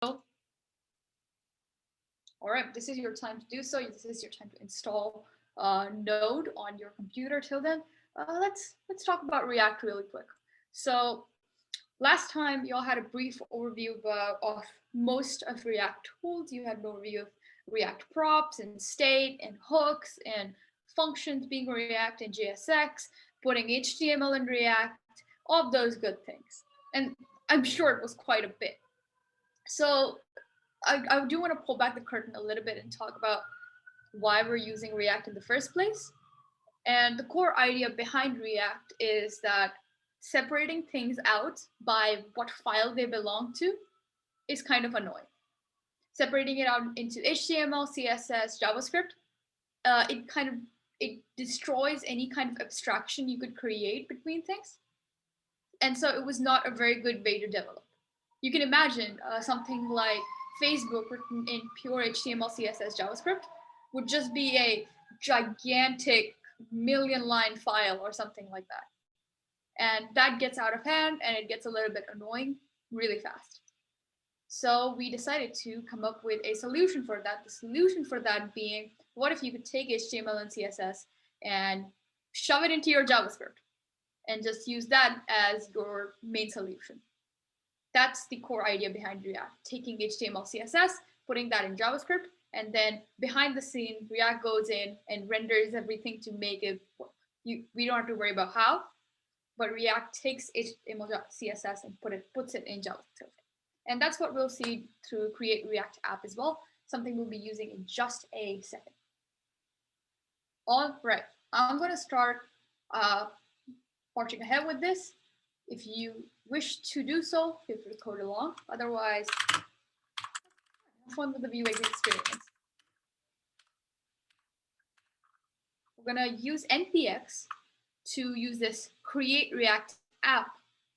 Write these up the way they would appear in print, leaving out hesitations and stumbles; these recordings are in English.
All right, this is your time to do so. This is your time to install Node on your computer. Till then, let's talk about React really quick. So last time you all had a brief overview of most of React tools. You had an overview of React props and state and hooks and functions being React and JSX, putting HTML in React, all of those good things. And I'm sure it was quite a bit. So I do want to pull back the curtain a little bit and talk about why we're using React in the first place. And the core idea behind React is that separating things out by what file they belong to is kind of annoying. Separating it out into HTML, CSS, JavaScript, it destroys any kind of abstraction you could create between things. And so it was not a very good way to develop. You can imagine something like Facebook written in pure HTML, CSS, JavaScript would just be a gigantic million-line file or something like that. And that gets out of hand and it gets a little bit annoying really fast. So we decided to come up with a solution for that. The solution for that being, what if you could take HTML and CSS and shove it into your JavaScript and just use that as your main solution? That's the core idea behind React, taking HTML, CSS, putting that in JavaScript, and then behind the scene, React goes in and renders everything to make it work. We don't have to worry about how, but React takes HTML, CSS and puts it in JavaScript. And that's what we'll see through Create React app as well, something we'll be using in just a second. All right, I'm going to start marching ahead with this. If you wish to do so, feel free to code along. Otherwise, have fun with the Vue experience. We're going to use npx to use this Create React app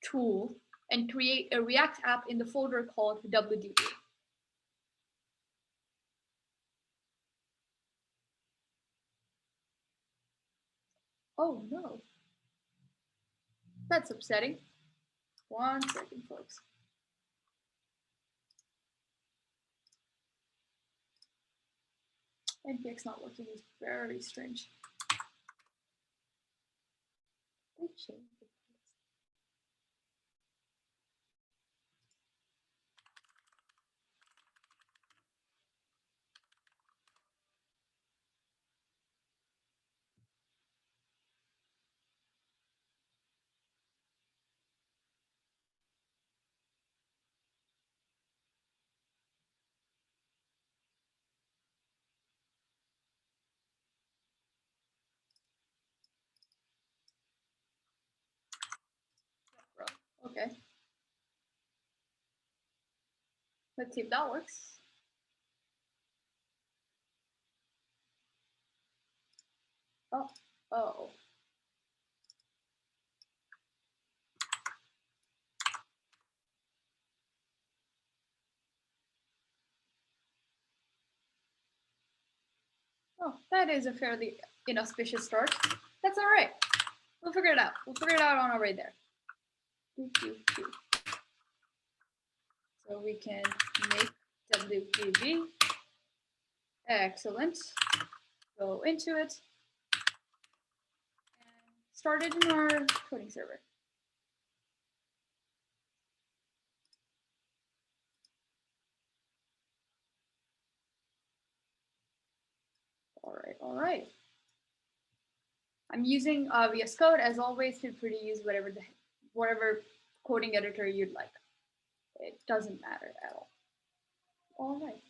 tool and create a React app in the folder called wdb. Oh no, that's upsetting. 1 second, folks. npx not working is very strange. Okay. Let's see if that works. Oh. Oh, that is a fairly inauspicious start. That's all right. We'll figure it out. We'll figure it out on our way there. So we can make wdb. Excellent. Go into it and start it in our coding server. All right. I'm using VS Code. As always, feel free to use whatever coding editor you'd like. It doesn't matter at all. All right.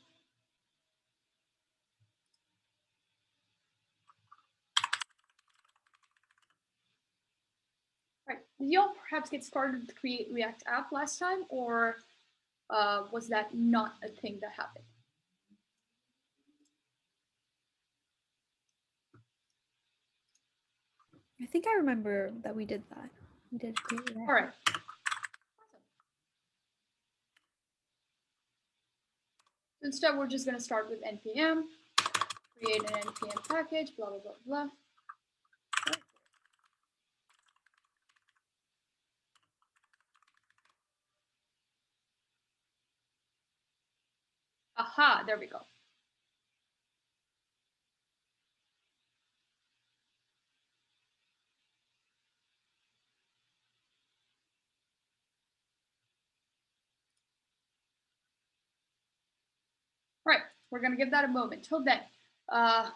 All right. Did y'all perhaps get started to create React app last time, or was that not a thing that happened? I think I remember that we did that. We did create React. All right. Awesome. So instead, we're just going to start with npm, create an npm package, blah, blah, blah, blah. Aha, there we go. Right, we're gonna give that a moment. Till then, I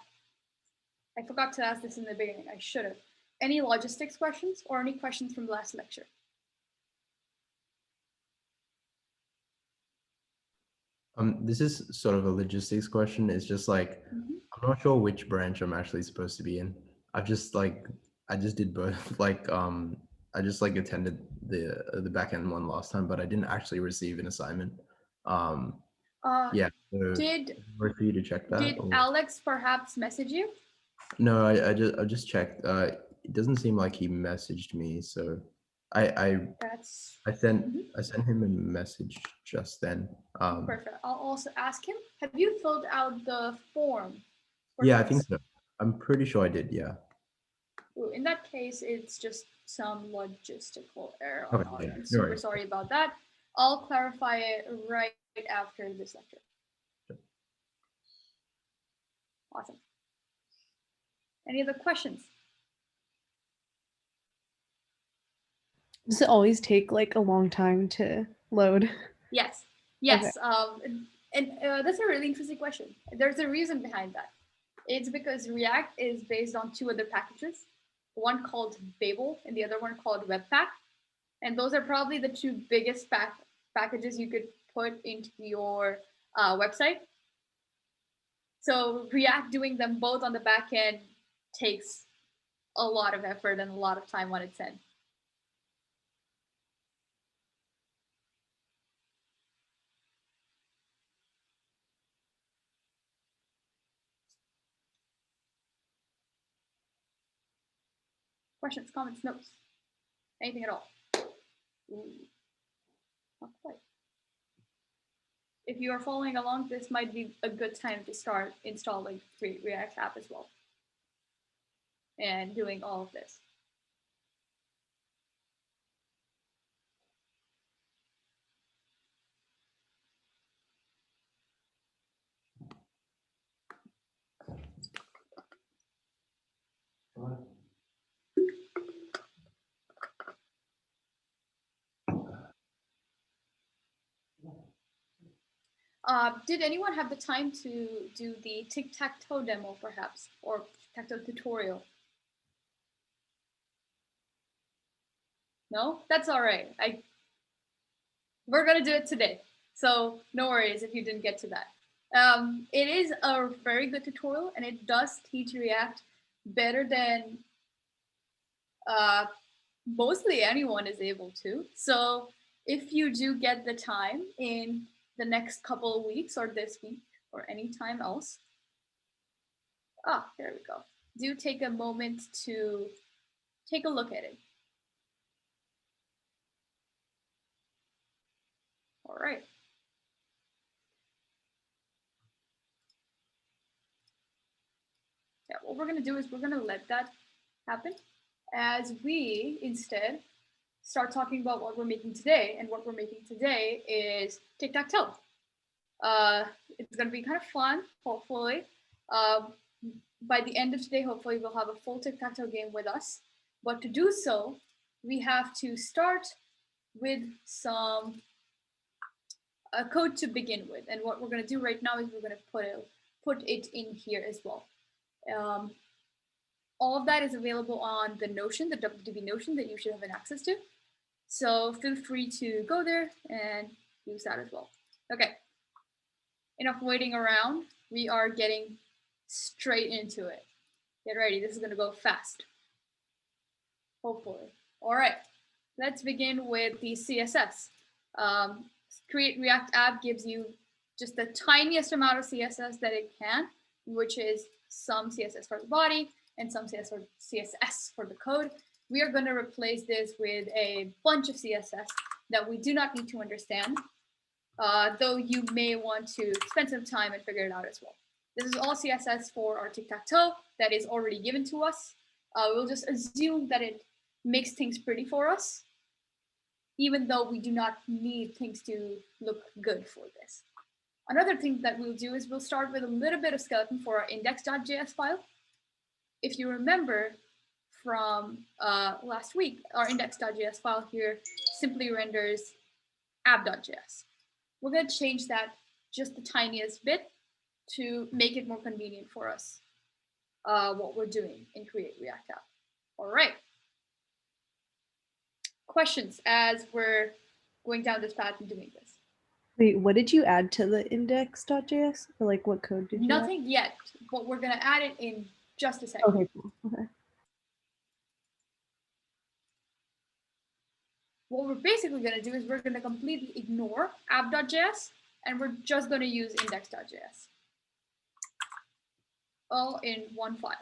forgot to ask this in the beginning. I should have. Any logistics questions or any questions from last lecture? This is sort of a logistics question. It's just like, I'm not sure which branch I'm actually supposed to be in. I just did both. I just like attended the back end one last time, but I didn't actually receive an assignment. Yeah. So Did worth for you to check that? Did Alex perhaps message you? No, I just checked. It doesn't seem like he messaged me, so I sent him a message just then. Perfect. I'll also ask him. Have you filled out the form? Yeah, I think so. I'm pretty sure I did. Yeah. Ooh, in that case, it's just some logistical error. Okay, I'm no super worries. sorry about that. I'll clarify it right after this lecture. Awesome. Any other questions? Does it always take like a long time to load? Yes. Yes. Okay. That's a really interesting question. There's a reason behind that. It's because React is based on two other packages, one called Babel and the other one called Webpack. And those are probably the two biggest packages you could put into your website. So React doing them both on the back end takes a lot of effort and a lot of time on its end. Questions, comments, notes, anything at all? Ooh, not quite. If you are following along, this might be a good time to start installing React app as well and doing all of this. Did anyone have the time to do the Tic-Tac-Toe demo, perhaps, or Tic-Tac-Toe tutorial? No? That's all right. We're going to do it today, so no worries if you didn't get to that. It is a very good tutorial, and it does teach React better than mostly anyone is able to. So if you do get the time in the next couple of weeks or this week or any time else, there we go. Do take a moment to take a look at it. All right. Yeah, what we're going to do is we're going to let that happen as we instead start talking about what we're making today. And what we're making today is Tic-Tac-Toe. It's going to be kind of fun, hopefully. By the end of today, hopefully we'll have a full Tic-Tac-Toe game with us. But to do so, we have to start with some code to begin with. And what we're going to do right now is we're going to put it in here as well. All of that is available on the Notion, the WDB Notion that you should have access to. So feel free to go there and use that as well. Okay, enough waiting around. We are getting straight into it. Get ready, this is gonna go fast. Hopefully. All right, let's begin with the CSS. Create React app gives you just the tiniest amount of CSS that it can, which is some CSS for the body and some CSS for the code. We are going to replace this with a bunch of CSS that we do not need to understand, though you may want to spend some time and figure it out as well. This is all CSS for our Tic-Tac-Toe that is already given to us. We'll just assume that it makes things pretty for us, even though we do not need things to look good for this. Another thing that we'll do is we'll start with a little bit of skeleton for our index.js file. If you remember from last week, our index.js file here simply renders app.js. We're going to change that just the tiniest bit to make it more convenient for us, what we're doing in Create React App. All right. Questions as we're going down this path and doing this? Wait, what did you add to the index.js? Or like what code did you add? Nothing yet, but we're going to add it in just a second. Okay, cool. Okay. What we're basically going to do is we're going to completely ignore app.js and we're just going to use index.js. All in one file.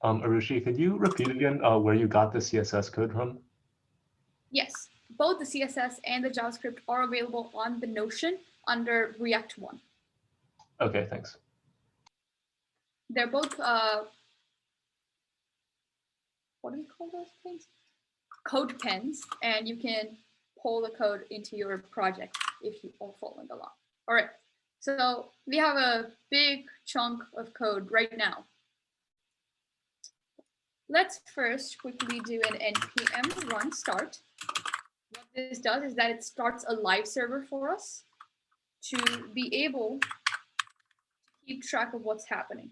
Arushi, could you repeat again where you got the CSS code from? Yes, both the CSS and the JavaScript are available on the Notion under React 1. Okay, thanks. They're both, what do you call those things? Code pens, and you can pull the code into your project if you are following along. All right, so we have a big chunk of code right now. Let's first quickly do an npm run start. What this does is that it starts a live server for us to be able to keep track of what's happening.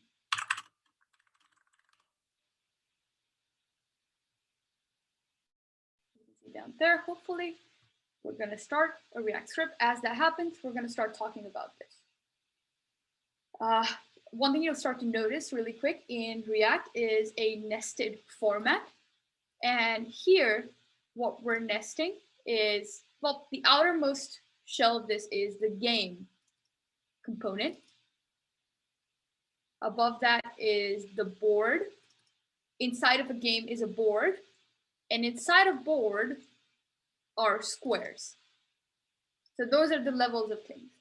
You can see down there, hopefully, we're going to start a React script. As that happens, we're going to start talking about this. One thing you'll start to notice really quick in React is a nested format. And here, what we're nesting is, well, the outermost shell of this is the game component. Above that is the board. Inside of a game is a board. And inside of board are squares. So those are the levels of things.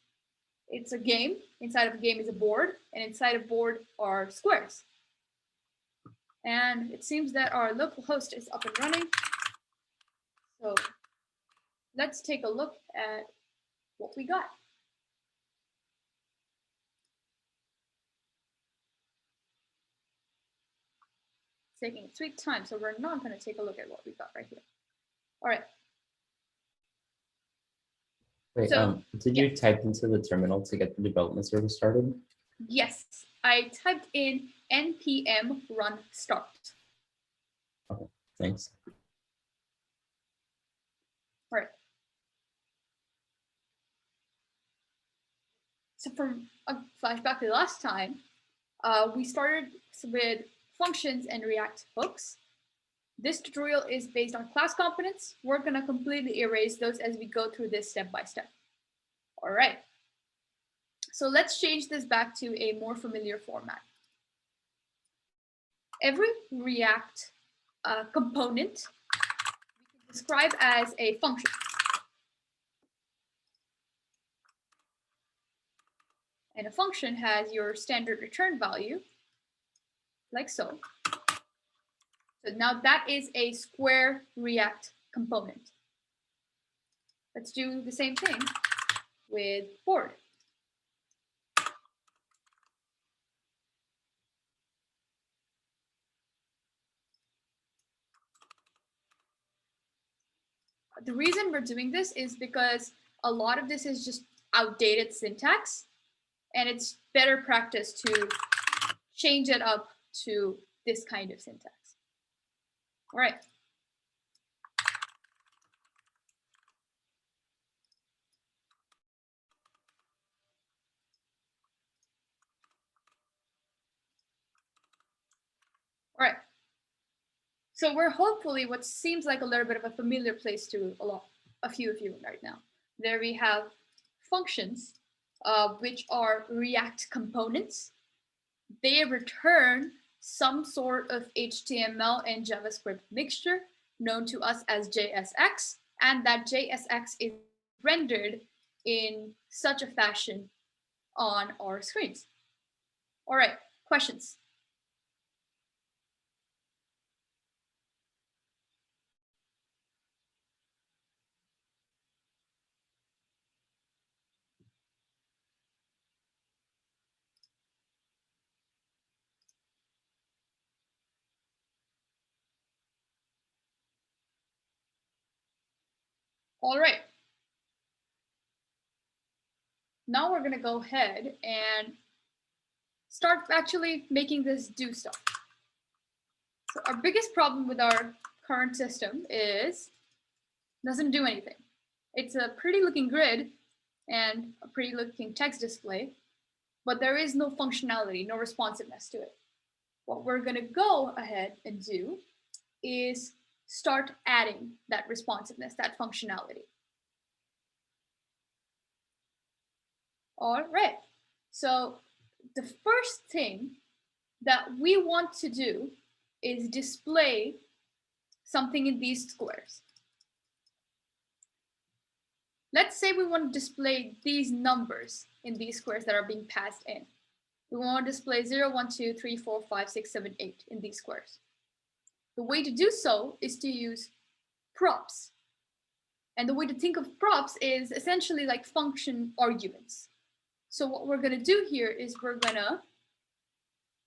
It's a game. Inside of a game is a board, and inside of board are squares. And it seems that our local host is up and running. So let's take a look at what we got. It's taking a sweet time, so we're not going to take a look at what we got right here. All right. Wait, So, did you type into the terminal to get the development service started? Yes, I typed in npm run start. Okay, thanks. All right. So from a flashback to the last time, we started with functions and React hooks. This tutorial is based on class components. We're going to completely erase those as we go through this step by step. All right. So let's change this back to a more familiar format. Every React component we can describe as a function. And a function has your standard return value, like so. So now that is a square React component. Let's do the same thing with board. The reason we're doing this is because a lot of this is just outdated syntax, and it's better practice to change it up to this kind of syntax. All right. All right. So we're hopefully what seems like a little bit of a familiar place to a few of you right now. There we have functions, which are React components. They return some sort of HTML and JavaScript mixture known to us as JSX, and that JSX is rendered in such a fashion on our screens. All right, questions? All right. Now we're gonna go ahead and start actually making this do stuff. So our biggest problem with our current system is it doesn't do anything. It's a pretty looking grid and a pretty looking text display, but there is no functionality, no responsiveness to it. What we're gonna go ahead and do is start adding that responsiveness, that functionality. All right, so the first thing that we want to do is display something in these squares. Let's say we want to display these numbers in these squares that are being passed in. We want to display 0, 1, 2, 3, 4, 5, 6, 7, 8 in these squares. The way to do so is to use props. And the way to think of props is essentially like function arguments. So what we're going to do here is we're going to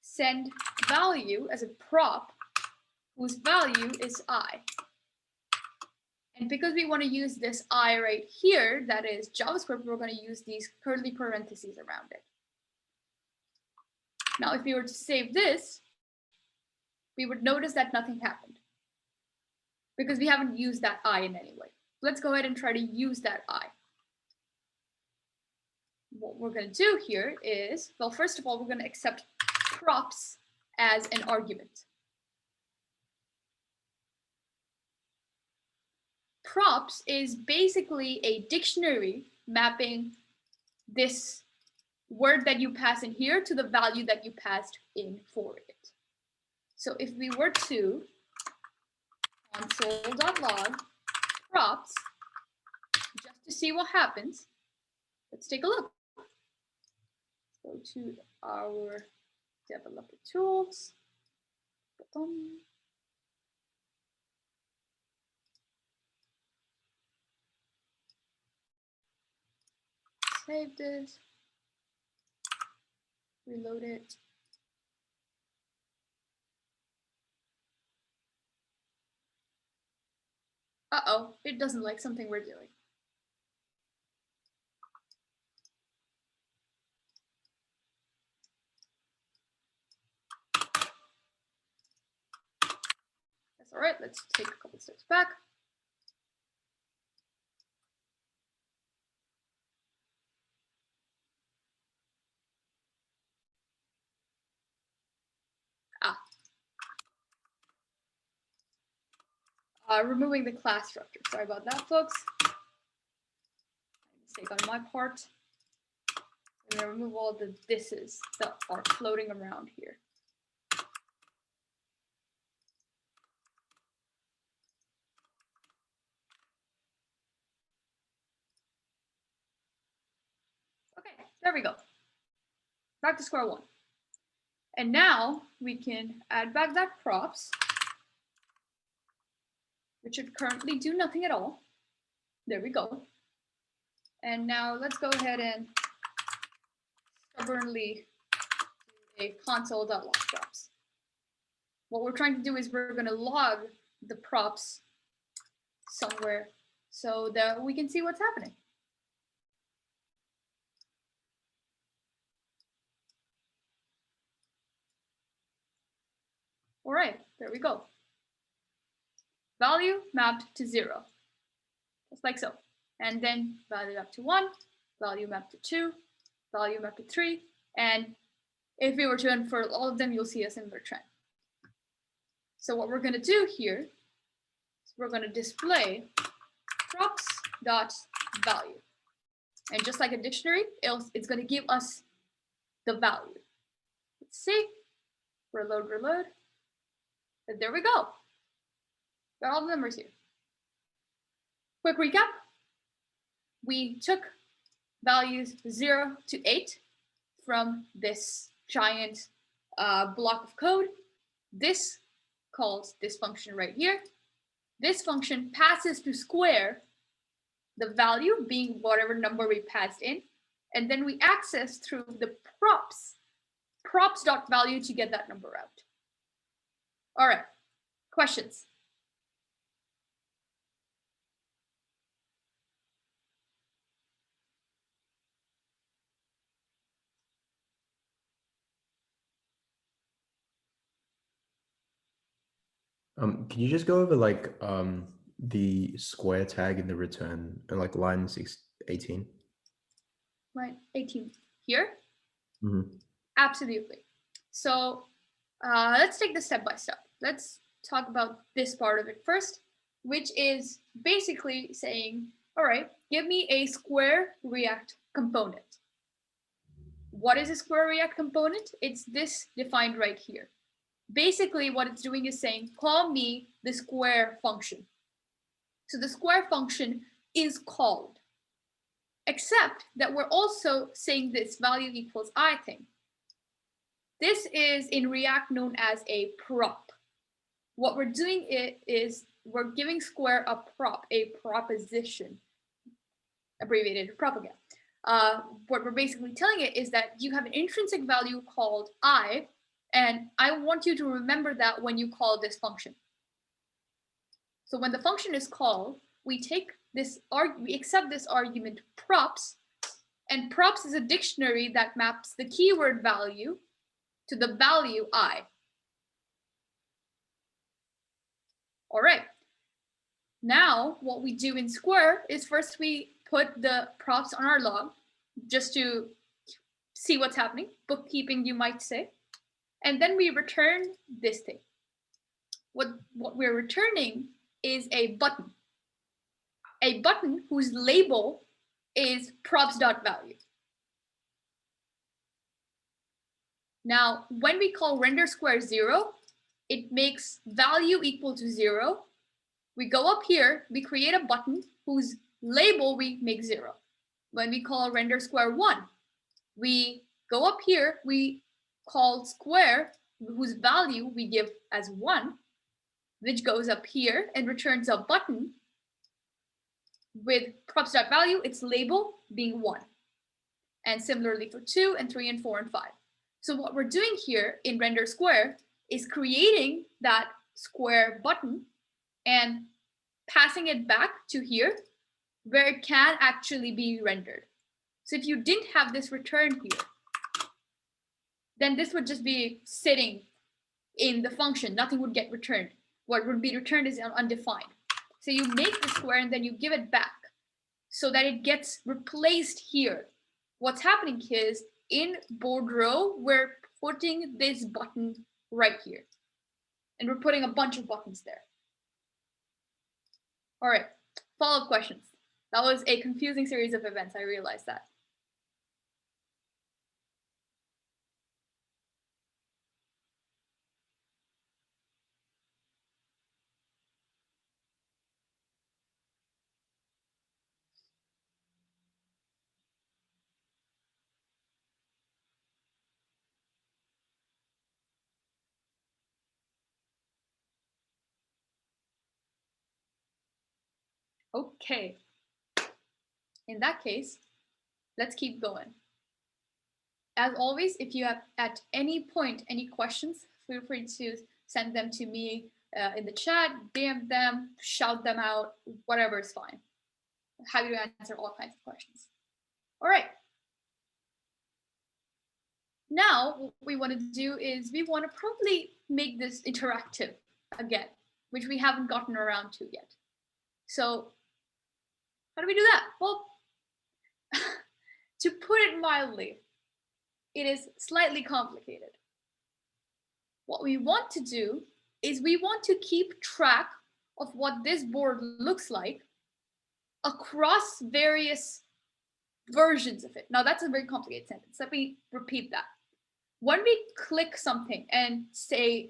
send value as a prop whose value is I. And because we want to use this I right here, that is JavaScript, we're going to use these curly parentheses around it. Now, if we were to save this, we would notice that nothing happened because we haven't used that I in any way. Let's go ahead and try to use that I. What we're going to do here is, well, first of all, we're going to accept props as an argument. Props is basically a dictionary mapping this word that you pass in here to the value that you passed in for it. So if we were to console.log props, just to see what happens, let's take a look. Go to our developer tools. Save this, reload it. Uh-oh, it doesn't like something we're doing. That's all right, let's take a couple steps back. Removing the class structure. Sorry about that, folks. Mistake on my part. I'm gonna remove all the thises that are floating around here. Okay, there we go. Back to square one. And now we can add back that props, which should currently do nothing at all. There we go. And now let's go ahead and stubbornly do a console.log props. What we're trying to do is we're going to log the props somewhere so that we can see what's happening. All right, there we go. Value mapped to 0, just like so. And then value mapped to 1, value mapped to 2, value mapped to 3. And if we were to infer all of them, you'll see a similar trend. So what we're going to do here is we're going to display props.value. And just like a dictionary, it's going to give us the value. Let's see. Reload, reload. And there we go. Got all the numbers here. Quick recap. We took values 0 to 8 from this giant block of code. This calls this function right here. This function passes to square the value, being whatever number we passed in, and then we access through the props.value to get that number out. All right, questions? Can you just go over like the square tag in the return and like line 18? Right, 18 here. Mm-hmm. Absolutely. So let's take this step by step. Let's talk about this part of it first, which is basically saying, all right, give me a square React component. What is a square React component? It's this defined right here. Basically, what it's doing is saying, call me the square function. So the square function is called, except that we're also saying this value equals I thing. This is in React known as a prop. What we're doing is we're giving square a prop, a proposition, abbreviated prop again. What we're basically telling it is that you have an intrinsic value called I, and I want you to remember that when you call this function. So when the function is called, we take this, we accept this argument props, and props is a dictionary that maps the keyword value to the value I. All right. Now, what we do in Square is first we put the props on our log just to see what's happening, bookkeeping, you might say. And then we return this thing. What we're returning is a button whose label is props.value. Now, when we call render square 0, it makes value equal to 0. We go up here, we create a button whose label we make 0. When we call render square 1, we go up here, we call square whose value we give as 1, which goes up here and returns a button with props.value, its label being 1. And similarly for 2 and 3 and 4 and 5. So what we're doing here in render square is creating that square button and passing it back to here where it can actually be rendered. So if you didn't have this return here, then this would just be sitting in the function. Nothing would get returned. What would be returned is undefined. So you make the square and then you give it back so that it gets replaced here. What's happening is in board row, we're putting this button right here. And we're putting a bunch of buttons there. All right, follow-up questions. That was a confusing series of events, I realized that. Okay, in that case, let's keep going. As always, if you have at any point any questions, feel free to send them to me in the chat, DM them, shout them out, whatever is fine. I'm happy to answer all kinds of questions. All right. Now, what we want to do is we want to probably make this interactive again, which we haven't gotten around to yet. So how do we do that? Well, to put it mildly, it is slightly complicated. What we want to do is we want to keep track of what this board looks like across various versions of it. Now, that's a very complicated sentence. Let me repeat that. When we click something and say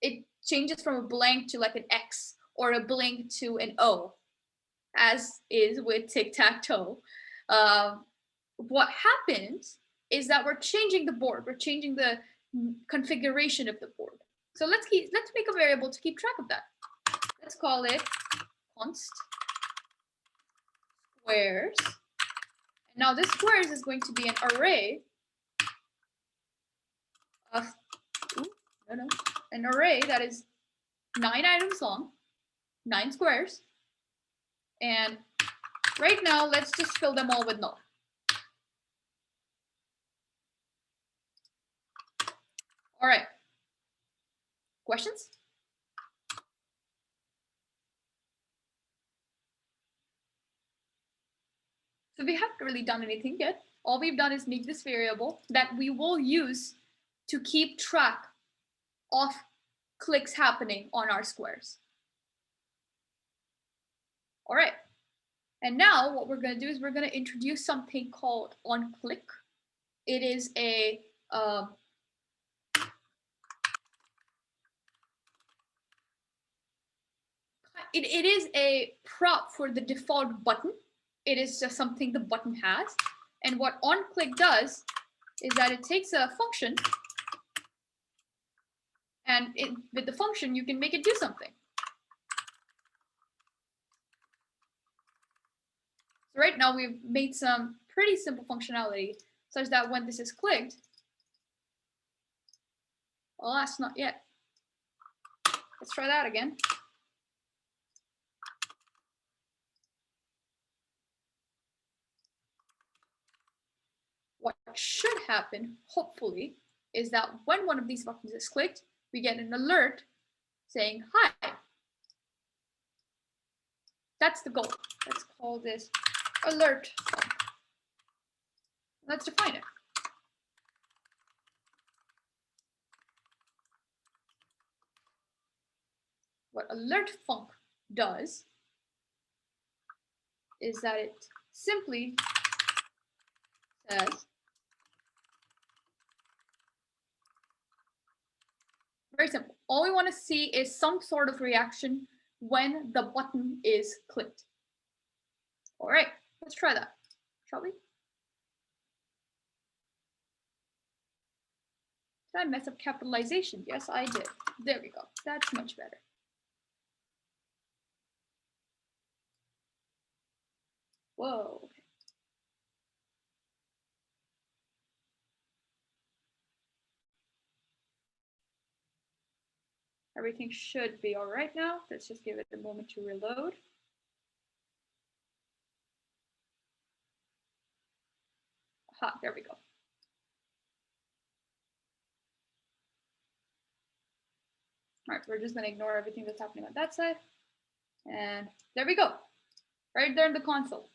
it changes from a blank to like an X or a blank to an O, as is with Tic-Tac-Toe, what happens is that we're changing the board. We're changing the configuration of the board. So let's make a variable to keep track of that. Let's call it const squares. And now this squares is going to be an array of an array that is 9 items long, 9 squares. And right now, let's just fill them all with null. All right. Questions? So we haven't really done anything yet. All we've done is make this variable that we will use to keep track of clicks happening on our squares. All right. And now what we're going to do is we're going to introduce something called onClick. It is a it is a prop for the default button. It is just something the button has. And what onClick does is that it takes a function, and with the function, you can make it do something. So right now we've made some pretty simple functionality such that when this is clicked, well, that's not yet. Let's try that again. What should happen, hopefully, is that when one of these buttons is clicked, we get an alert saying, hi. That's the goal. Let's call this alert func. Let's define it. What alert func does is that it simply says very simple. All we want to see is some sort of reaction when the button is clicked. All right, let's try that, shall we? Did I mess up capitalization? Yes, I did. There we go. That's much better. Whoa. Everything should be all right now. Let's just give it a moment to reload. Aha, there we go. All right, we're just going to ignore everything that's happening on that side. And there we go. Right there in the console.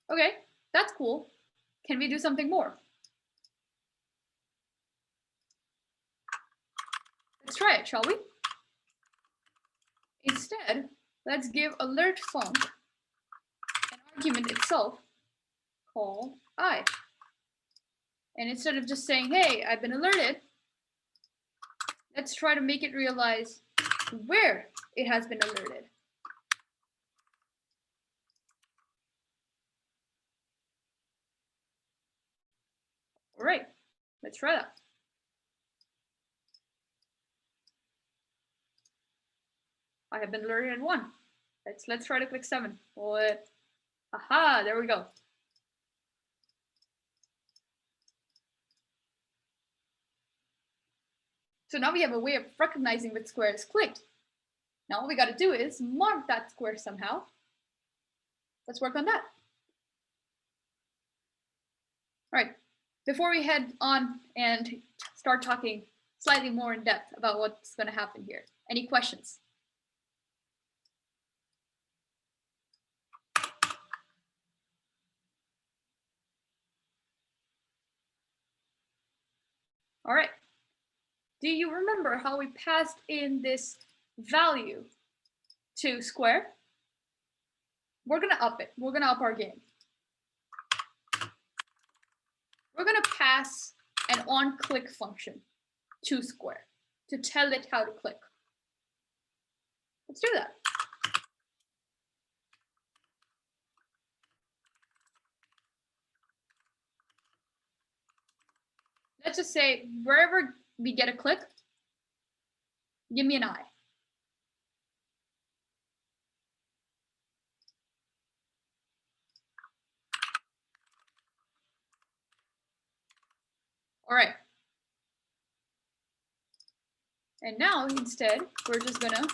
Okay, that's cool. Can we do something more? Let's try it, shall we? Instead, let's give alert func an argument itself called I. And instead of just saying, hey, I've been alerted, let's try to make it realize where it has been alerted. All right, let's try that. I have been alerted at 1. Let's try to click 7. What? Aha, there we go. So now we have a way of recognizing which square is clicked. Now all we got to do is mark that square somehow. Let's work on that. All right, before we head on and start talking slightly more in depth about what's going to happen here, any questions? All right. Do you remember how we passed in this value to square? We're going to up it. We're going to up our game. We're going to pass an onClick function to square to tell it how to click. Let's do that. Let's just say wherever we get a click, give me an I. All right. And now instead, we're just gonna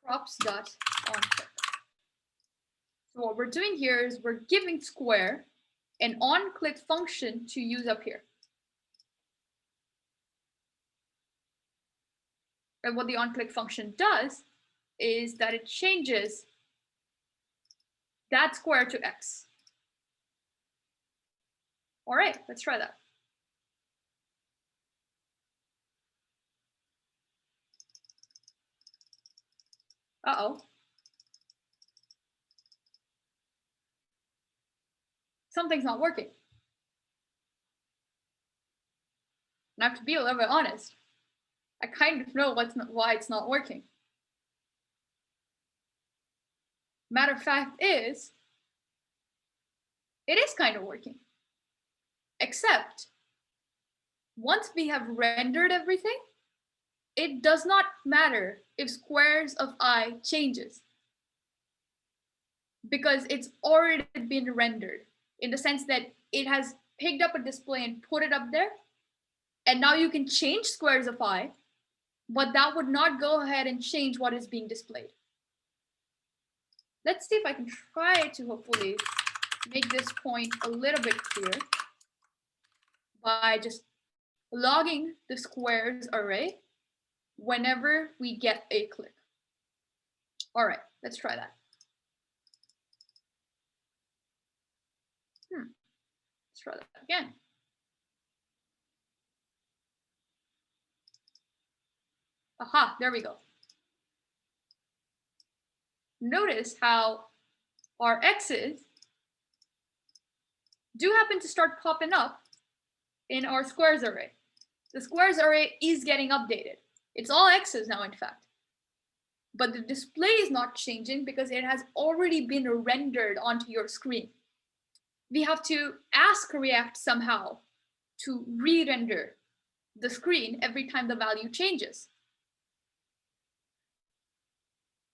props.onClick. So what we're doing here is we're giving square an onClick function to use up here. And what the onClick function does is that it changes that square to x. All right, let's try that. Uh-oh. Something's not working. And I have to be a little bit honest. I kind of know why it's not working. Matter of fact is, it is kind of working. Except, once we have rendered everything, it does not matter if squares of I changes. Because it's already been rendered, in the sense that it has picked up a display and put it up there. And now you can change squares of I, but that would not go ahead and change what is being displayed. Let's see if I can try to hopefully make this point a little bit clearer by just logging the squares array whenever we get a click. All right, let's try that. Let's try that again. Aha, there we go. Notice how our x's do happen to start popping up in our squares array. The squares array is getting updated. It's all x's now, in fact. But the display is not changing because it has already been rendered onto your screen. We have to ask React somehow to re-render the screen every time the value changes.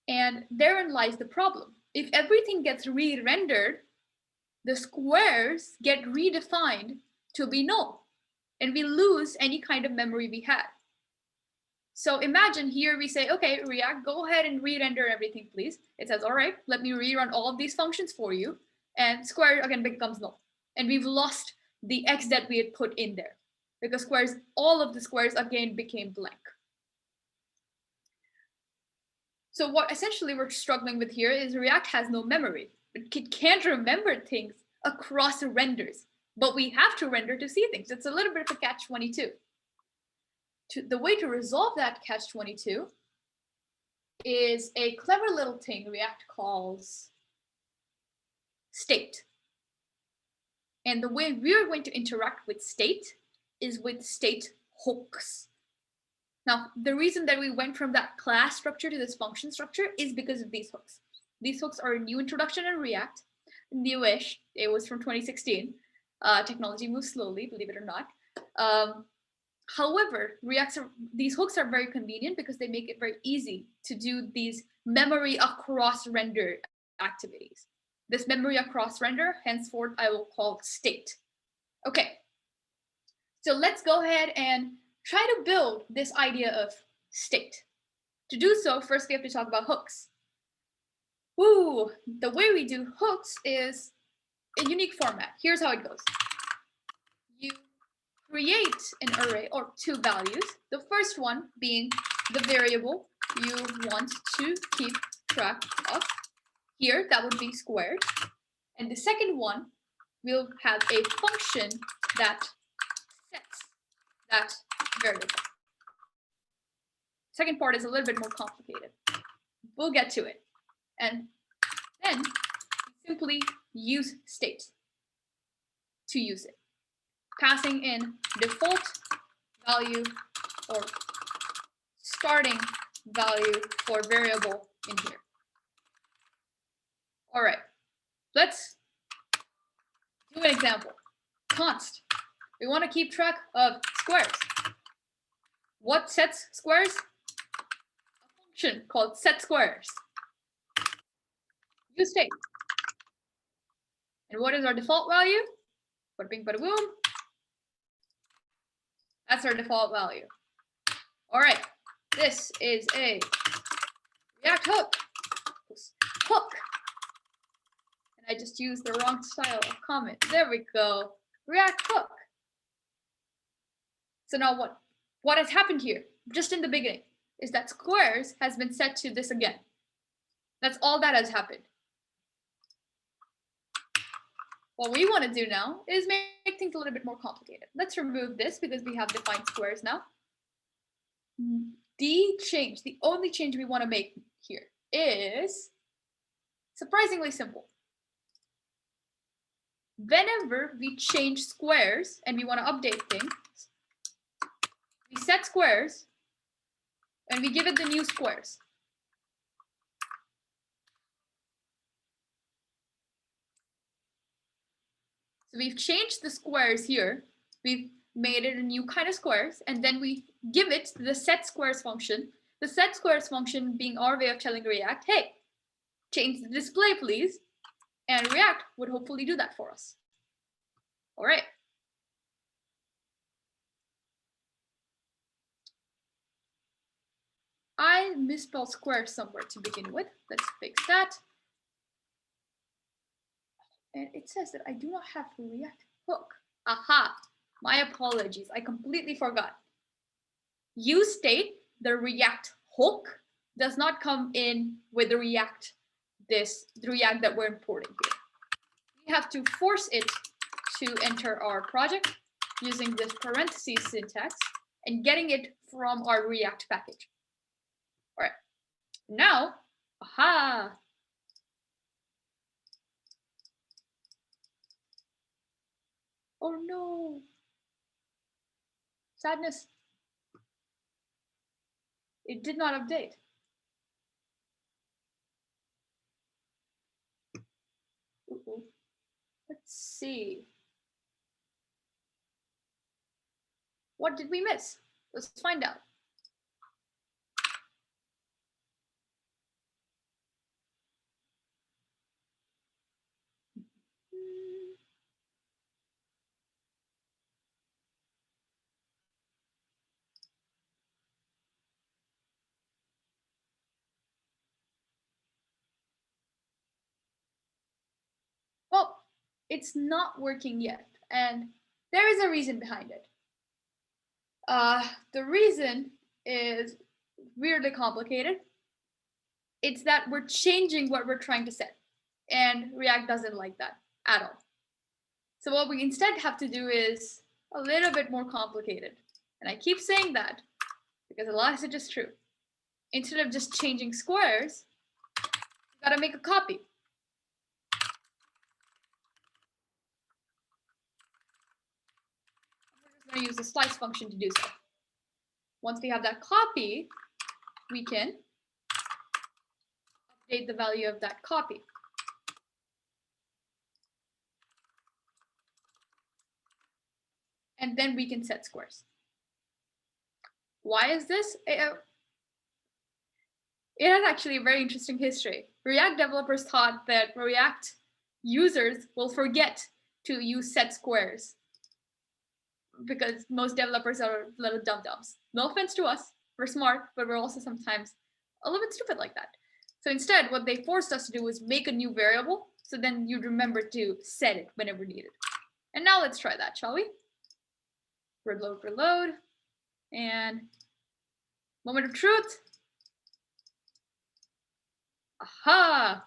And therein lies the problem. If everything gets re-rendered, the squares get redefined to be null, and we lose any kind of memory we had. So imagine here we say, okay, React, go ahead and re-render everything, please. It says, all right, let me rerun all of these functions for you. And square again becomes null. And we've lost the x that we had put in there because squares, all of the squares again became blank. So what essentially we're struggling with here is React has no memory. It can't remember things across renders, but we have to render to see things. It's a little bit of a catch-22. The way to resolve that catch-22 is a clever little thing React calls state. And the way we're going to interact with state is with state hooks. Now, the reason that we went from that class structure to this function structure is because of these hooks. These hooks are a new introduction in React, newish. It was from 2016. Technology moves slowly, believe it or not. However, these hooks are very convenient because they make it very easy to do these memory across render activities. This memory across render, henceforth, I will call state. Okay, so let's go ahead and try to build this idea of state. To do so, first we have to talk about hooks. Ooh, the way we do hooks is a unique format. Here's how it goes. You create an array or two values. The first one being the variable you want to keep track of. Here, that would be squared. And the second one will have a function that sets that variable. Second part is a little bit more complicated. We'll get to it. And then simply use state to use it. Passing in default value or starting value for variable in here. All right, let's do an example. Const. We want to keep track of squares. What sets squares? A function called setSquares. Use state. And what is our default value? Bada bing, bada boom. That's our default value. All right, this is a React hook. Hook. And I just used the wrong style of comment. There we go. React hook. So now what has happened here, just in the beginning, is that squares has been set to this again. That's all that has happened. What we want to do now is make things a little bit more complicated. Let's remove this because we have defined squares now. The only change we want to make here is surprisingly simple. Whenever we change squares and we want to update things, we set squares and we give it the new squares. So we've changed the squares here. We've made it a new kind of squares, and then we give it the set squares function. The set squares function being our way of telling React, hey, change the display, please. And React would hopefully do that for us. All right. I misspelled square somewhere to begin with. Let's fix that. And it says that I do not have a React hook. Aha, my apologies. I completely forgot. Use state, the React hook, does not come in with the React that we're importing here. We have to force it to enter our project using this parentheses syntax and getting it from our React package. All right, now, aha. Oh no, sadness. It did not update. Let's see. What did we miss? Let's find out. Well, it's not working yet, and there is a reason behind it. The reason is weirdly complicated. It's that we're changing what we're trying to set, and React doesn't like that at all. So what we instead have to do is a little bit more complicated. And I keep saying that because a lot of it is true. Instead of just changing squares, you gotta make a copy. We're just gonna use the slice function to do so. Once we have that copy, we can update the value of that copy. And then we can set squares. Why is this? It has actually a very interesting history. React developers thought that React users will forget to use set squares because most developers are little dum-dums. No offense to us, we're smart, but we're also sometimes a little bit stupid like that. So instead, what they forced us to do was make a new variable, so then you'd remember to set it whenever needed. And now let's try that, shall we? Reload, and moment of truth. Aha!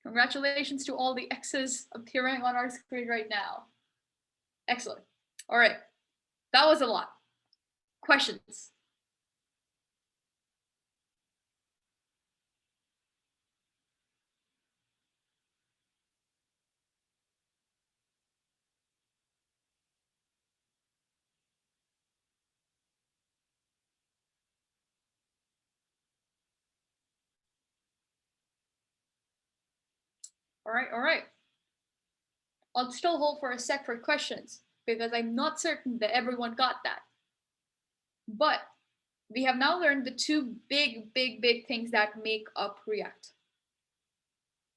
Congratulations to all the X's appearing on our screen right now. Excellent. All right, that was a lot. Questions? All right. I'll still hold for a sec for questions because I'm not certain that everyone got that. But we have now learned the two big things that make up React.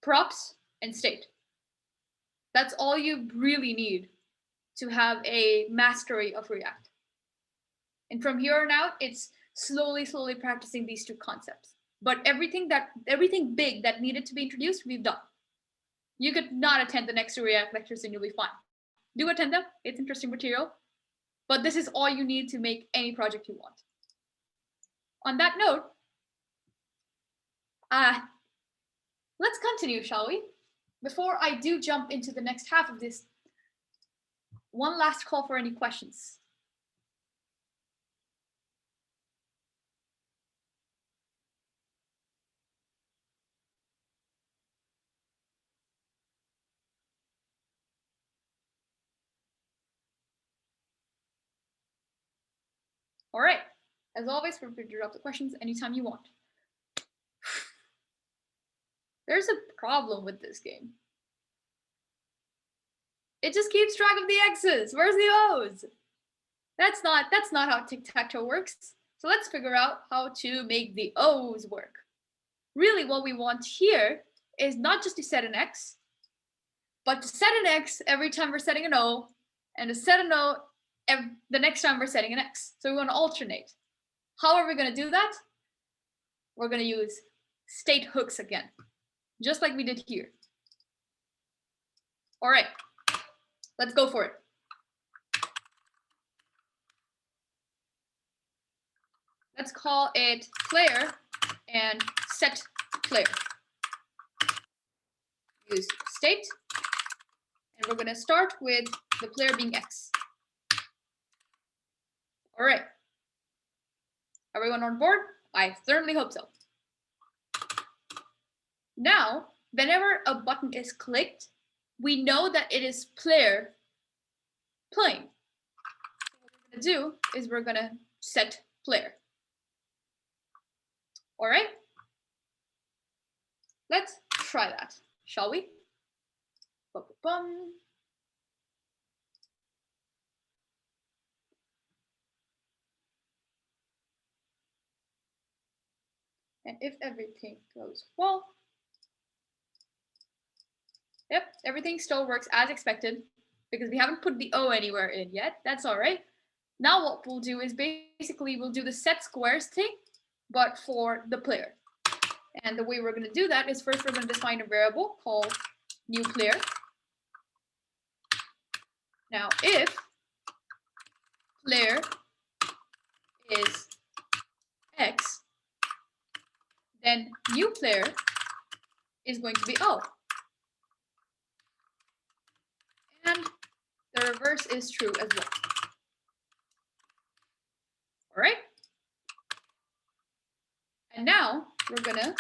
Props and state. That's all you really need to have a mastery of React. And from here on out, it's slowly practicing these two concepts. But everything big that needed to be introduced, we've done. You could not attend the next React lectures and you'll be fine. Do attend them, it's interesting material. But this is all you need to make any project you want. On that note, let's continue, shall we? before I do jump into the next half of this, one last call for any questions. All right, as always, feel free to drop the questions anytime you want. There's a problem with this game. It just keeps track of the X's. Where's the O's? That's not how tic-tac-toe works. So let's figure out how to make the O's work. Really, what we want here is not just to set an X, but to set an X every time we're setting an O, and to set an O the next time we're setting an X. So we want to alternate. How are we going to do that? We're going to use state hooks again, just like we did here. All right, let's go for it. Let's call it player and set player. Use state, and we're going to start with the player being X. All right. Everyone on board? I certainly hope so. Now, whenever a button is clicked, we know that it is player playing. So what we're going to do is we're going to set player. All right. Let's try that, shall we? Bum. And if everything goes well, yep, everything still works as expected because we haven't put the O anywhere in yet. That's all right. Now what we'll do is basically we'll do the set squares thing, but for the player. And the way we're going to do that is first we're going to define a variable called new player. Now, if player is X, then new player is going to be O. And the reverse is true as well. All right. And now we're gonna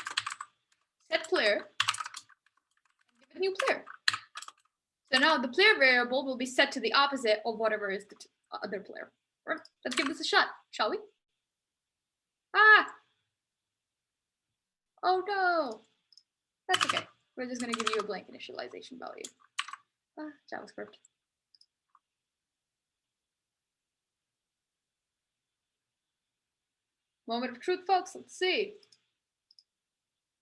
set player and give it a new player. So now the player variable will be set to the opposite of whatever is the other player. All right, let's give this a shot, shall we? Ah! Oh no! That's okay. We're just gonna give you a blank initialization value. JavaScript. Moment of truth, folks. Let's see.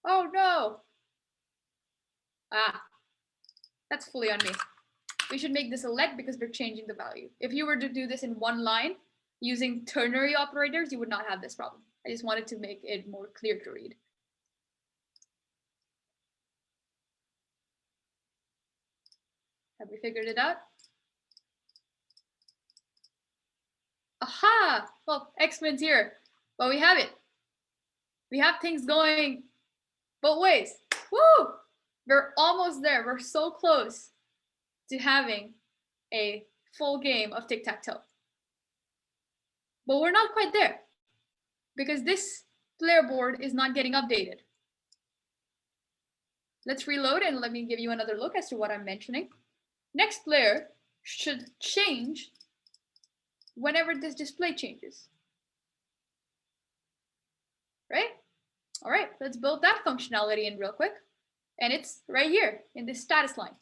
Oh no! Ah, that's fully on me. We should make this a let because we're changing the value. If you were to do this in one line using ternary operators, you would not have this problem. I just wanted to make it more clear to read. Have we figured it out? Aha! Well, X-Men's here. Well, we have it. We have things going both ways. Woo! We're almost there. We're so close to having a full game of tic-tac-toe. But we're not quite there because this player board is not getting updated. Let's reload and let me give you another look as to what I'm mentioning. Next player should change whenever this display changes. Right? All right, let's build that functionality in real quick. And it's right here in this status line.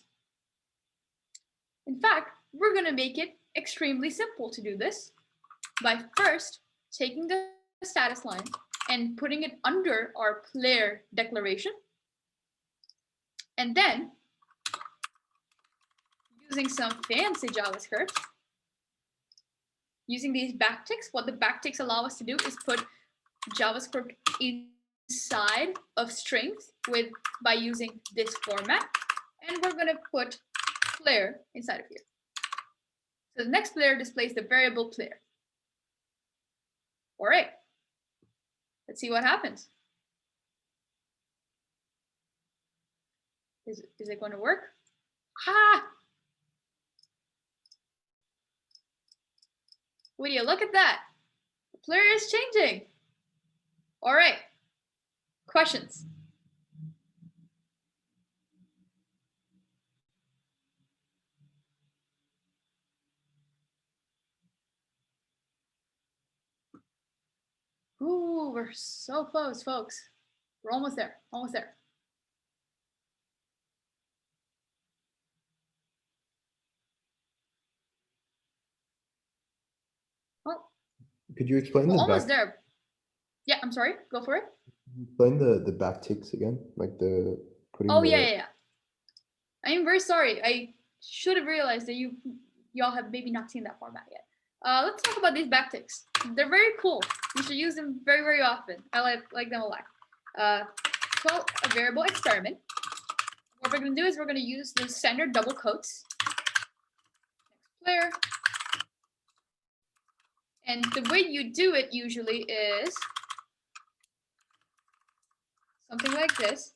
In fact, we're going to make it extremely simple to do this by first taking the status line and putting it under our player declaration. And then using some fancy JavaScript, using these backticks, what the backticks allow us to do is put JavaScript inside of strings by using this format. And we're going to put player inside of here. So the next player displays the variable player. All right, let's see what happens. Is it going to work? Ha! Would you look at that? The player is changing. All right. Questions? Ooh, we're so close, folks. We're almost there, almost there. Well, Could you explain we're the almost there. Yeah, I'm sorry, go for it. explain the backticks again? Like the putting Oh, the yeah. I'm very sorry. I should have realized that y'all have maybe not seen that format yet. Let's talk about these backticks. They're very cool. You should use them very, very often. I like them a lot. Call a variable experiment. What we're going to do is we're going to use the standard double quotes. Next player. And the way you do it usually is something like this.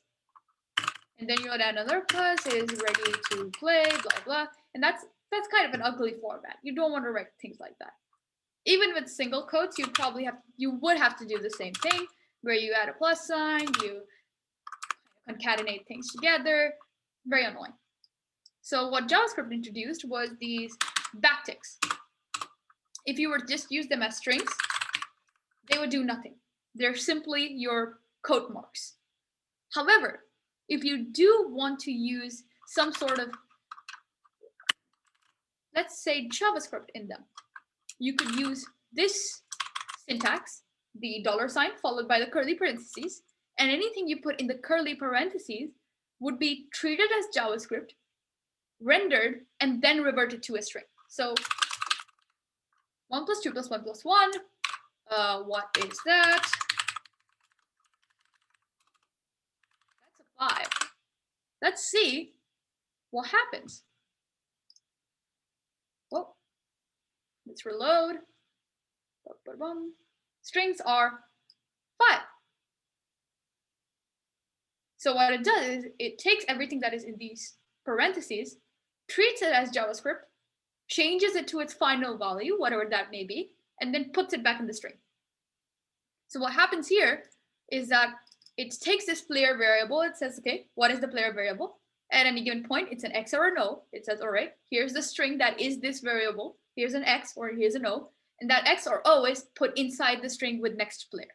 And then you would add another plus is ready to play, blah, blah. And that's kind of an ugly format. You don't want to write things like that. Even with single quotes, you would have to do the same thing where you add a plus sign, you concatenate things together. Very annoying. So what JavaScript introduced was these backticks. If you were to just use them as strings, they would do nothing. They're simply your quote marks. However, if you do want to use some sort of, let's say, JavaScript in them, you could use this syntax, the $sign followed by the curly parentheses, and anything you put in the curly parentheses would be treated as JavaScript, rendered, and then reverted to a string. So 1 + 2 + 1 + 1, what is that? That's a 5. Let's see what happens. Well, let's reload. Strings are 5. So what it does is it takes everything that is in these parentheses, treats it as JavaScript, changes it to its final value, whatever that may be, and then puts it back in the string. So what happens here is that it takes this player variable. It says, okay, what is the player variable? At any given point, it's an X or an O. It says, all right, here's the string that is this variable. Here's an X or here's an O. And that X or O is put inside the string with next player.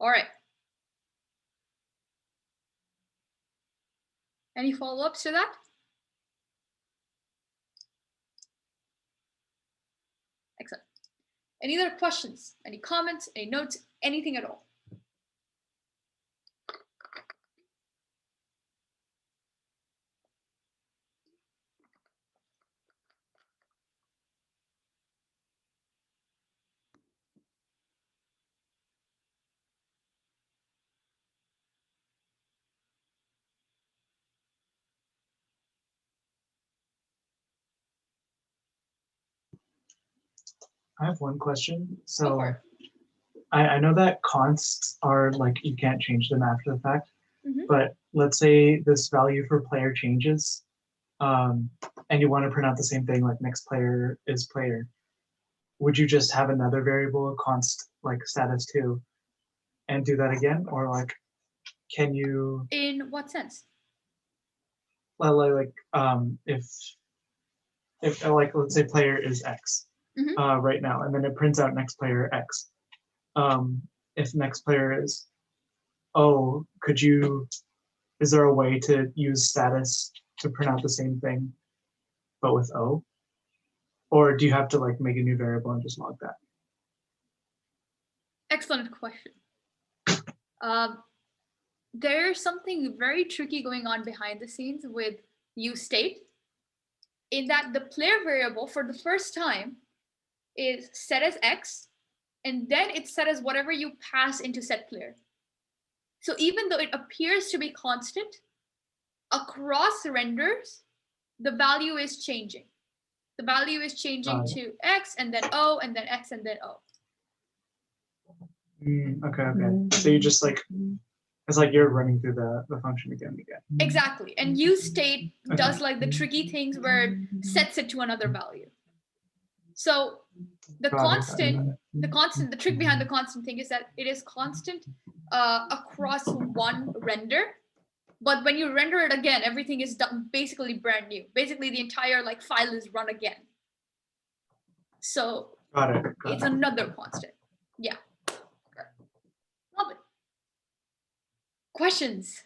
All right. Any follow-ups to that? Excellent. Any other questions? Any comments? Any notes? Anything at all? I have one question. Go So for it. I know that consts are like, you can't change them after the fact, Mhm. but let's say this value for player changes, and you want to print out the same thing like next player is player. Would you just have another variable const like status2 and do that again? Or like, can you, In what sense? like if like, let's say player is X Mhm. right now, and then it prints out next player X. If next player is O, is there a way to use status to print out the same thing, but with O? Or do you have to like make a new variable and just log that? Excellent question. There's something very tricky going on behind the scenes with useState, in that the player variable for the first time is set as X, and then it's set as whatever you pass into setPlayer. So even though it appears to be constant, across renders, the value is changing. The value is changing to X and then O and then X and then O. Okay. So you just like, it's like you're running through the function again and again. Exactly. And use state Okay. does like the tricky things where it sets it to another value. So the constant, the trick behind the constant thing is that it is constant across one render. But when you render it again, everything is done basically brand new. Basically, the entire like file is run again. So it's another constant. Yeah. Love it. Questions?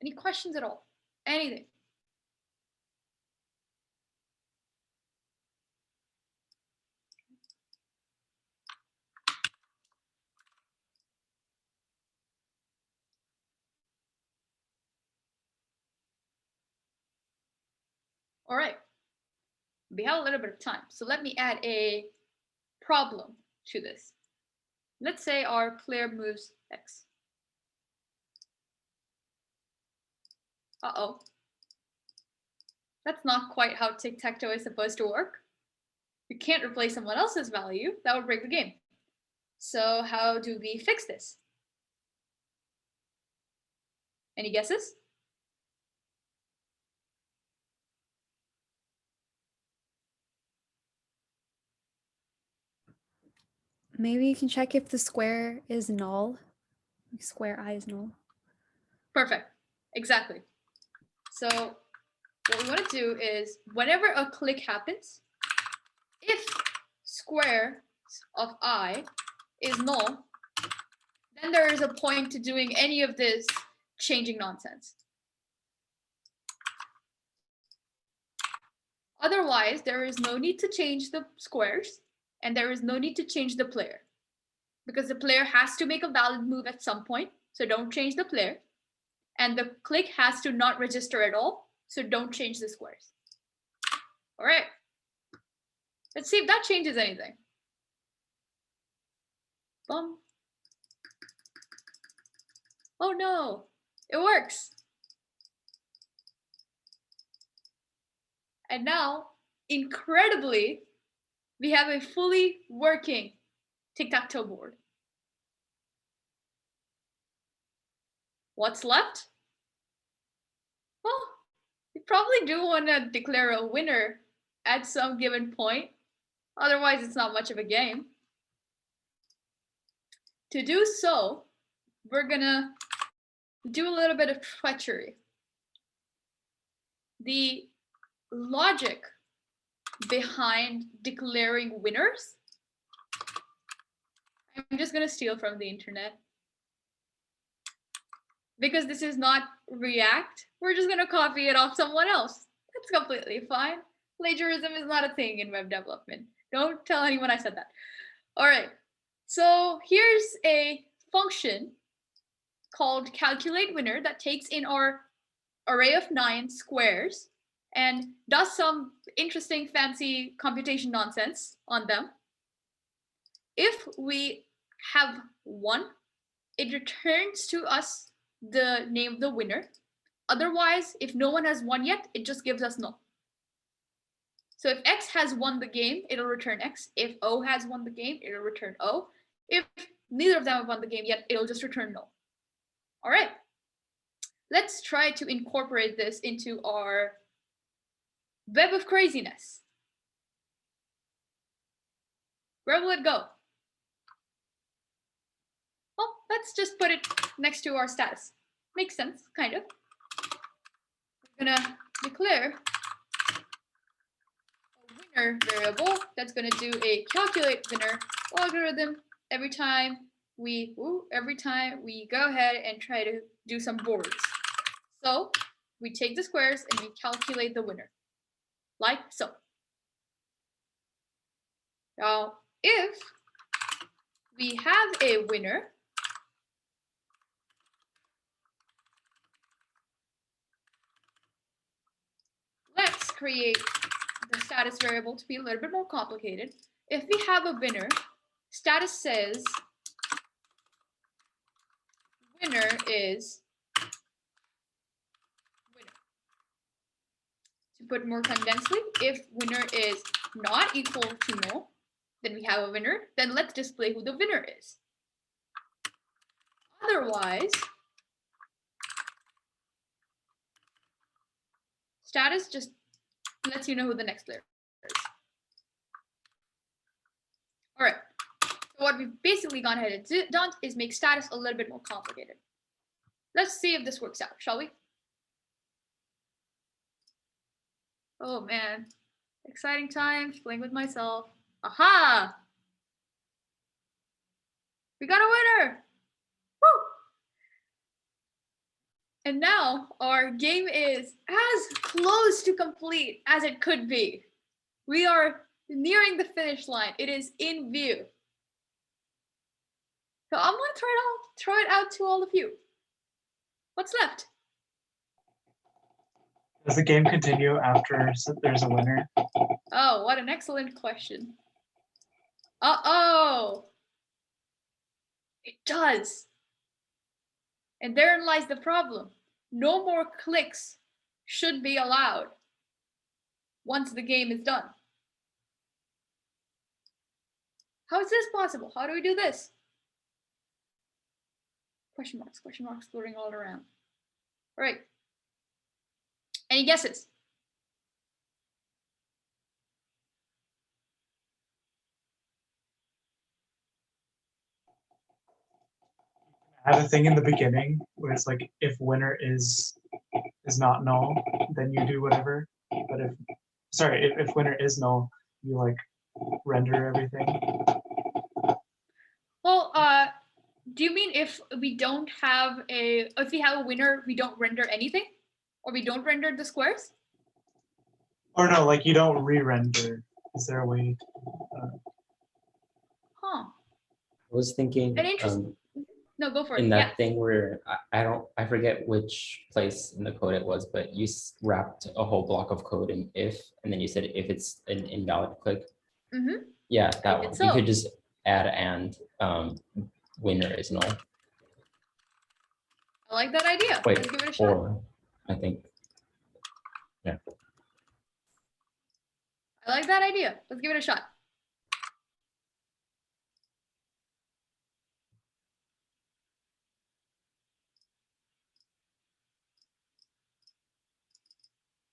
Any questions at all? Anything? All right. We have a little bit of time. So let me add a problem to this. Let's say our player moves X. Uh-oh. That's not quite how tic-tac-toe is supposed to work. You can't replace someone else's value. That would break the game. So how do we fix this? Any guesses? Maybe you can check if the square is null. Square I is null. Perfect. Exactly. So what we want to do is whenever a click happens, if square of I is null, then there is a point to doing any of this changing nonsense. Otherwise, there is no need to change the squares and there is no need to change the player because the player has to make a valid move at some point. So don't change the player. And the click has to not register at all. So don't change the squares. All right. Let's see if that changes anything. Boom. Oh no, it works. And now, incredibly, we have a fully working tic-tac-toe board. What's left? Well, we probably do want to declare a winner at some given point. Otherwise, it's not much of a game. To do so, we're gonna do a little bit of treachery. The logic behind declaring winners, I'm just gonna steal from the internet. Because this is not React, we're just gonna copy it off someone else. That's completely fine. Plagiarism is not a thing in web development. Don't tell anyone I said that. All right, so here's a function called calculate winner that takes in our array of 9 squares and does some interesting fancy computation nonsense on them. If we have 1, it returns to us the name of the winner. Otherwise, if no one has won yet, it just gives us null. So if X has won the game, it'll return X. If O has won the game, it'll return O. If neither of them have won the game yet, it'll just return null. All right, let's try to incorporate this into our web of craziness. Where will it go? Well, let's just put it next to our status. Makes sense, kind of. We're gonna declare a winner variable that's gonna do a calculate winner logarithm every time we go ahead and try to do some boards. So we take the squares and we calculate the winner, like so. Now, if we have a winner, let's create the status variable to be a little bit more complicated. If we have a winner, status says winner is winner. To put more condensely, if winner is not equal to null, then we have a winner. Then let's display who the winner is. Otherwise, status just lets you know who the next player is. All right. So what we've basically gone ahead and done is make status a little bit more complicated. Let's see if this works out, shall we? Oh man, exciting times playing with myself. Aha! We got a winner! Woo! And now our game is as close to complete as it could be. We are nearing the finish line. It is in view. So I'm gonna try it out to all of you. What's left? Does the game continue after there's a winner? Oh, what an excellent question. Uh-oh. It does. And therein lies the problem. No more clicks should be allowed once the game is done. How is this possible? How do we do this? Question marks floating all around. All right. Any guesses? Add a thing in the beginning where it's like if winner is not null, then you do whatever. But if winner is null, you like render everything. Well, do you mean if we have a winner, we don't render anything? Or we don't render the squares? Or no, like you don't re-render. Is there a way? Huh. I was thinking An interesting. No, go for it. in that Yeah. thing where I forget which place in the code it was, but you wrapped a whole block of code in if, and then you said if it's an invalid click. Mm-hmm. Yeah, that one. So. You could just add and winner is null. I like that idea. Wait, let's give it a shot. or I think. Yeah. I like that idea. Let's give it a shot.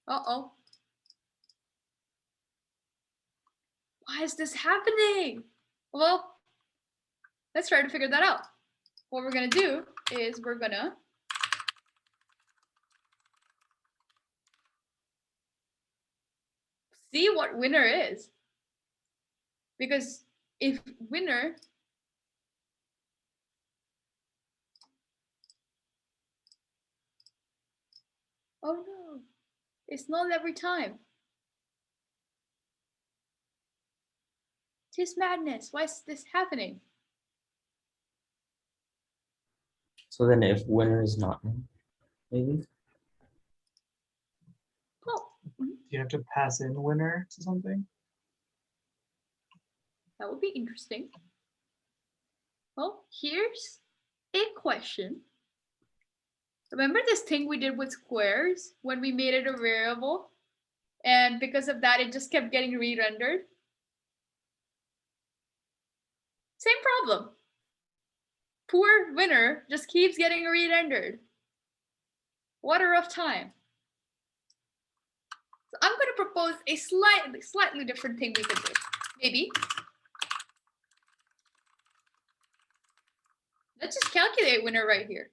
Uh-oh. Why is this happening? Well, let's try to figure that out. What we're gonna do is we're gonna see what winner is. Because if winner oh no, it's null every time. Tis madness. Why is this happening? So then if winner is not null, maybe? Oh, Do you have to pass in winner to something? that would be interesting. Well, here's a question. Remember this thing we did with squares when we made it a variable? And because of that, it just kept getting re-rendered? Same problem. Poor winner just keeps getting re-rendered. What a rough time. So I'm going to propose a slightly different thing we could do. Maybe. Let's just calculate winner right here,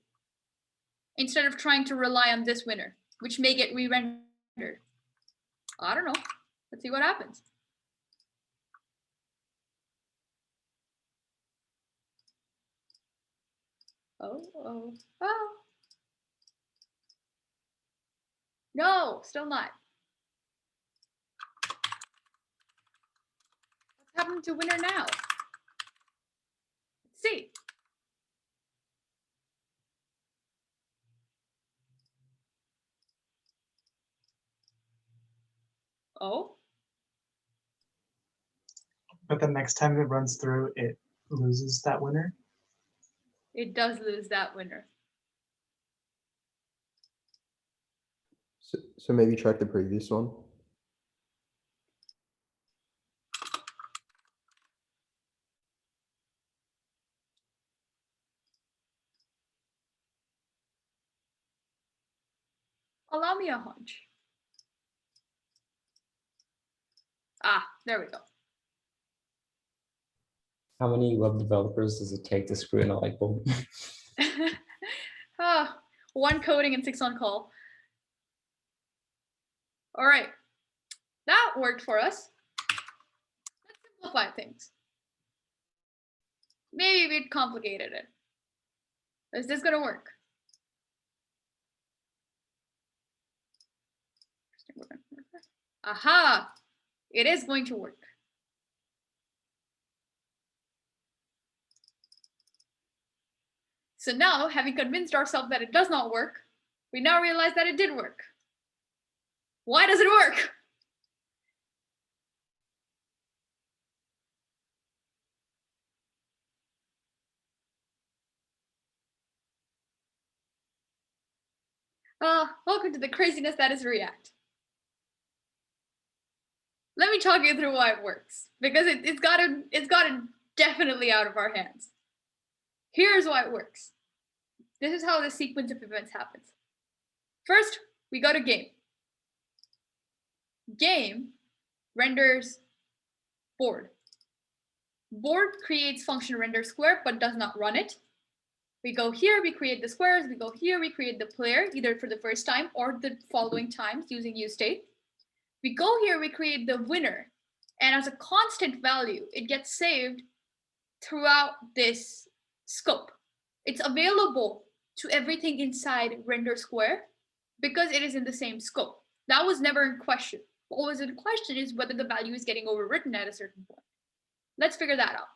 instead of trying to rely on this winner, which may get re-rendered. I don't know. Let's see what happens. Oh. No, still not. What's happened to winner now? Let's see. Oh. But the next time it runs through, it loses that winner. It does lose that winner. So maybe check the previous one. Allow me a hunch. Ah, there we go. How many web developers does it take to screw in a light bulb? Ah, 1 coding and 6 on call. All right, that worked for us. Let's simplify things. Maybe we'd complicated it. Is this gonna work? Aha, it is going to work. So now, having convinced ourselves that it does not work, we now realize that it did work. Why does it work? Welcome to the craziness that is React. Let me talk you through why it works, because it's gotten definitely out of our hands. Here's why it works. This is how the sequence of events happens. First, we go to game. Game renders board. Board creates function render square, but does not run it. We go here, we create the squares. We go here, we create the player, either for the first time or the following times using useState. We go here, we create the winner. And as a constant value, it gets saved throughout this scope. It's available to everything inside render square because it is in the same scope. That was never in question. What was in question is whether the value is getting overwritten at a certain point. Let's figure that out.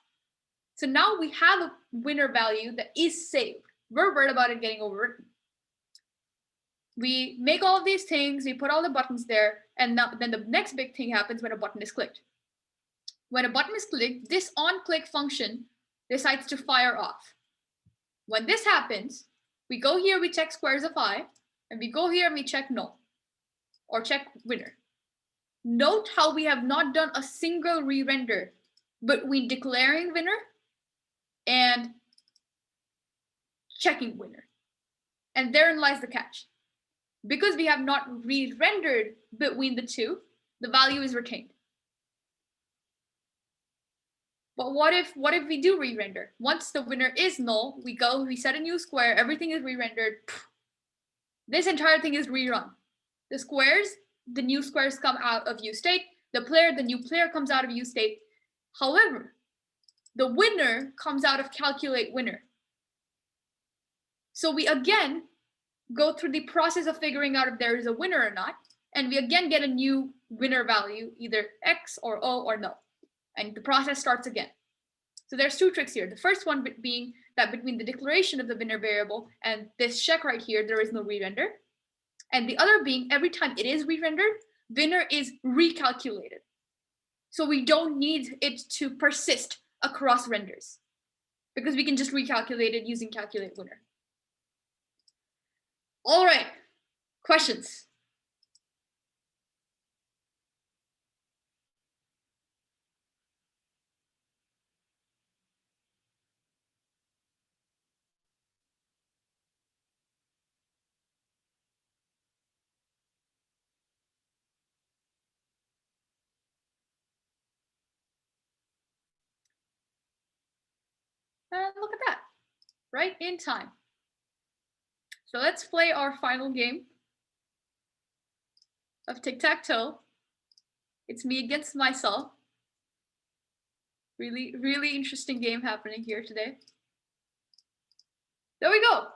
So now we have a winner value that is saved. We're worried about it getting overwritten. We make all of these things, we put all the buttons there, and then the next big thing happens when a button is clicked. When a button is clicked, this onClick function decides to fire off. When this happens, we go here, we check squares of I, and we go here and we check null, or check winner. Note how we have not done a single re-render between declaring winner and checking winner. And therein lies the catch. Because we have not re-rendered between the two, the value is retained. But what if we do re-render? Once the winner is null, we go, we set a new square, everything is re-rendered. This entire thing is rerun. The squares, the new squares come out of useState. The new player comes out of useState. However, the winner comes out of calculate winner. So we again go through the process of figuring out if there is a winner or not, and we again get a new winner value, either X or O or no. And the process starts again. So there's 2 tricks here. The first one being that between the declaration of the winner variable and this check right here, there is no re-render. And the other being every time it is re-rendered, winner is recalculated. So we don't need it to persist across renders because we can just recalculate it using calculate winner. All right, questions? And look at that, right in time. So let's play our final game of Tic-Tac-Toe. It's me against myself. Really, really interesting game happening here today. There we go.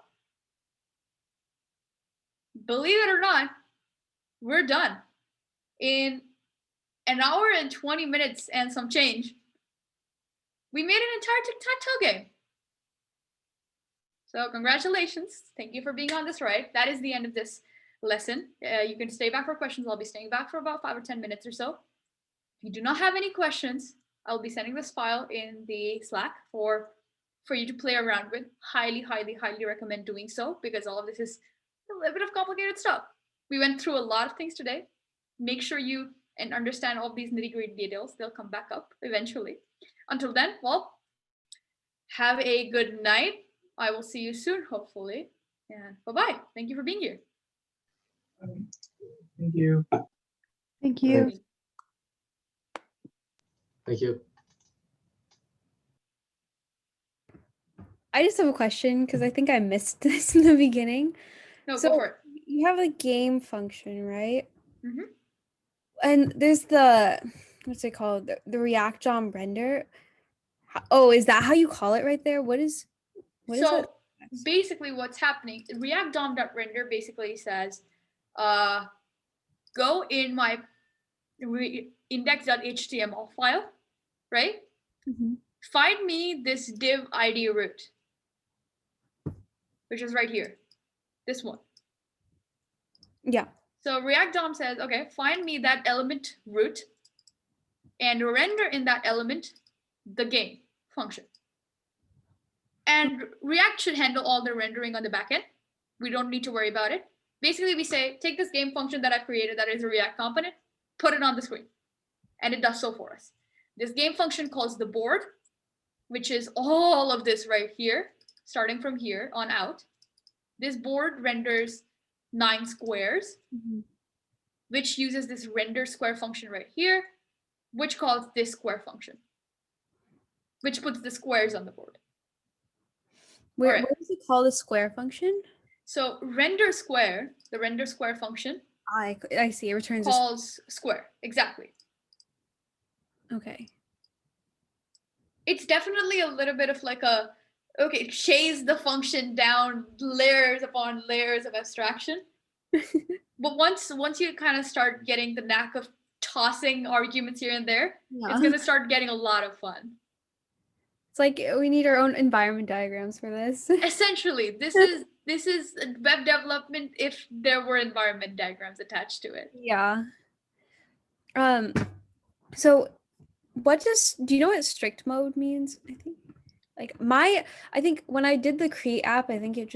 Believe it or not, we're done. In an hour and 20 minutes and some change, we made an entire Tic-Tac-Toe game. So congratulations. Thank you for being on this ride. That is the end of this lesson. You can stay back for questions. I'll be staying back for about 5 or 10 minutes or so. If you do not have any questions, I'll be sending this file in the Slack for you to play around with. Highly, highly, highly recommend doing so because all of this is a little bit of complicated stuff. We went through a lot of things today. Make sure you and understand all these nitty-gritty details. They'll come back up eventually. Until then, well, have a good night. I will see you soon, hopefully. And bye-bye. Thank you for being here. Thank you. Thank you. Thank you. I just have a question because I think I missed this in the beginning. No, So- go for it. You have a game function, right? Mhm. And there's the, what's it called? The React DOM render. Oh, is that how you call it right there? What is So it? basically what's happening, React DOM.render basically says, go in my index.html file, right? Mhm. Find me this div ID root, which is right here, this one. Yeah. So React DOM says, okay, find me that element root and render in that element the game function. And React should handle all the rendering on the backend. We don't need to worry about it. Basically, we say, take this game function that I created that is a React component, put it on the screen. And it does so for us. This game function calls the board, which is all of this right here, starting from here on out. This board renders 9 squares, which uses this render square function right here, which calls this square function, which puts the squares on the board. Where Alright. does it call the square function? So render square, the render square function I see. It returns calls square, exactly. Okay. It's definitely a little bit of like a, okay, chase the function down layers upon layers of abstraction. But once you kind of start getting the knack of tossing arguments here and there, it's gonna start getting a lot of fun. It's like we need our own environment diagrams for this. Essentially, this is web development if there were environment diagrams attached to it. Yeah. So do you know what strict mode means? I think when I did the create app, I think it